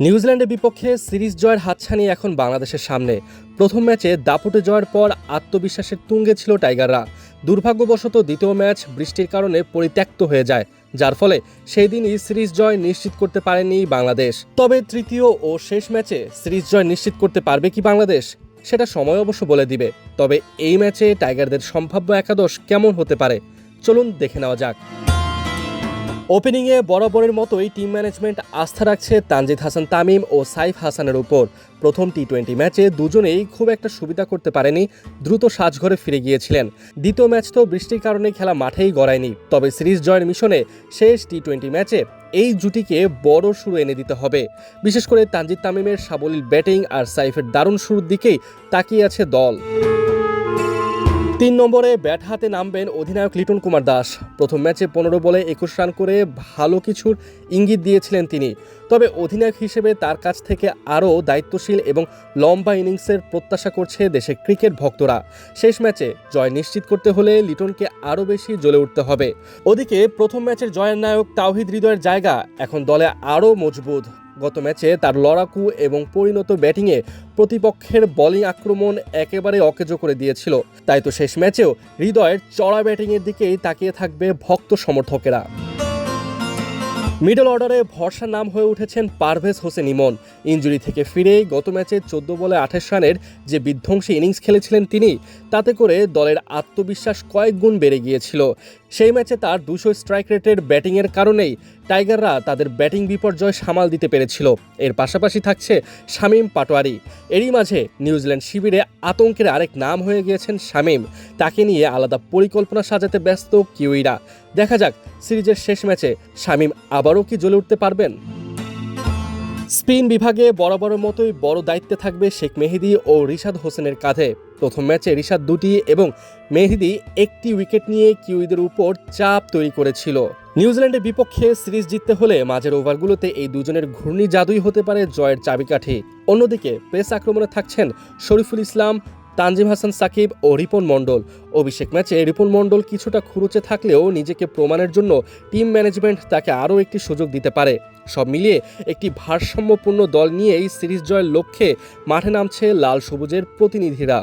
নিউজিল্যান্ডের বিপক্ষে সিরিজ জয়ের হাতছানি এখন বাংলাদেশের সামনে। প্রথম ম্যাচে দাপুটে জয়ের পর আত্মবিশ্বাসের তুঙ্গে ছিল টাইগাররা। দুর্ভাগ্যবশত দ্বিতীয় ম্যাচ বৃষ্টির কারণে পরিত্যক্ত হয়ে যায়, যার ফলে সেই দিনই সিরিজ জয় নিশ্চিত করতে পারেনি বাংলাদেশ। তবে তৃতীয় ও শেষ ম্যাচে সিরিজ জয় নিশ্চিত করতে পারবে কি বাংলাদেশ, সেটা সময় অবশ্য বলে দিবে। তবে এই ম্যাচে টাইগারদের সম্ভাব্য একাদশ কেমন হতে পারে, চলুন দেখে নেওয়া যাক। ওপেনিংয়ে বরাবরের মতোই টিম ম্যানেজমেন্ট আস্থা রাখছে তানজিদ হাসান তামিম ও সাইফ হাসানের উপর। প্রথম টি-20 ম্যাচে দুজনেই খুব একটা সুবিধা করতে পারেনি, দ্রুত সাজঘরে ফিরে গিয়েছিলেন। দ্বিতীয় ম্যাচ তো বৃষ্টির কারণে খেলা মাঠেই গড়ায়নি। তবে সিরিজ জয়ের মিশনে শেষ টি-20 ম্যাচে এই জুটিকে বড় শুরু এনে দিতে হবে। বিশেষ করে তানজিদ তামিমের সাবলীল ব্যাটিং আর সাইফের দারুণ শুরুর দিকেই তাকিয়ে আছে দল। 3 নম্বরে ব্যাট হাতে নামবেন অধিনায়ক লিটন কুমার দাস। প্রথম ম্যাচে 15 বলে 21 রান করে ভালো কিছুর ইঙ্গিত দিয়েছিলেন তিনি। তবে অধিনায়ক হিসেবে তার কাছ থেকে আরও দায়িত্বশীল এবং লম্বা ইনিংসের প্রত্যাশা করছে দেশের ক্রিকেট ভক্তরা। শেষ ম্যাচে জয় নিশ্চিত করতে হলে লিটনকে আরও বেশি জ্বলে উঠতে হবে। ওদিকে প্রথম ম্যাচের জয়ের নায়ক তাওহিদ হৃদয়ের জায়গা এখন দলে আরও মজবুত। গত ম্যাচে তার লড়াকু এবং পরিণত ব্যাটিংয়ে প্রতিপক্ষের বোলিং আক্রমণ একেবারে অকেজো করে দিয়েছিল। তাই তো শেষ ম্যাচেও হৃদয়ের চড়া ব্যাটিংয়ের দিকেই তাকিয়ে থাকবে ভক্ত সমর্থকেরা। মিডল অর্ডারে ভরসার নাম হয়ে উঠেছেন পারভেজ হোসেন ইমন। ইনজুরি থেকে ফিরেই গত ম্যাচে 14 বলে 28 রানের যে বিধ্বংসী ইনিংস খেলেছিলেন তিনি, তাতে করে দলের আত্মবিশ্বাস কয়েক গুণ বেড়ে গিয়েছিল। সেই ম্যাচে তার 200 স্ট্রাইক রেটের ব্যাটিংয়ের কারণেই টাইগাররা তাদের ব্যাটিং বিপর্যয় সামাল দিতে পেরেছিল। এর পাশাপাশি থাকছে শামীম পাটোয়ারি। এরই মাঝে নিউজিল্যান্ড শিবিরে আতঙ্কের আরেক নাম হয়ে গিয়েছেন শামীম। তাকে নিয়ে আলাদা পরিকল্পনা সাজাতে ব্যস্ত কিউইরা। দেখা যাক সিরিজের শেষ ম্যাচে শামীম আবারও কি জ্বলে উঠতে পারবেন। স্পিন বিভাগে বরাবরের মতোই বড় দায়িত্বে থাকবে শেখ মেহেদী ও রিশাদ হোসেনের কাঁধে। প্রথম ম্যাচে রিশাদ 2টি এবং মেহেদী 1টি উইকেট নিয়ে কিউইদের উপর চাপ তৈরি করেছিল। নিউজিল্যান্ডের বিপক্ষে সিরিজ জিততে হলে মাঝের ওভারগুলোতে এই দুজনের ঘূর্ণি জাদুই হতে পারে জয়ের চাবিকাঠি। অন্যদিকে পেস আক্রমণে থাকছেন শরীফুল ইসলাম, তানজিম হাসান সাকিব ও রিপন মণ্ডল। অভিষেক ম্যাচে রিপন মণ্ডল কিছুটা খুরুচে থাকলেও নিজেকে প্রমাণের জন্য টিম ম্যানেজমেন্ট তাকে আরও একটি সুযোগ দিতে পারে। সব মিলিয়ে একটি ভারসাম্যপূর্ণ দল নিয়েই সিরিজ জয়ের লক্ষ্যে মাঠে নামছে লাল সবুজের প্রতিনিধিরা।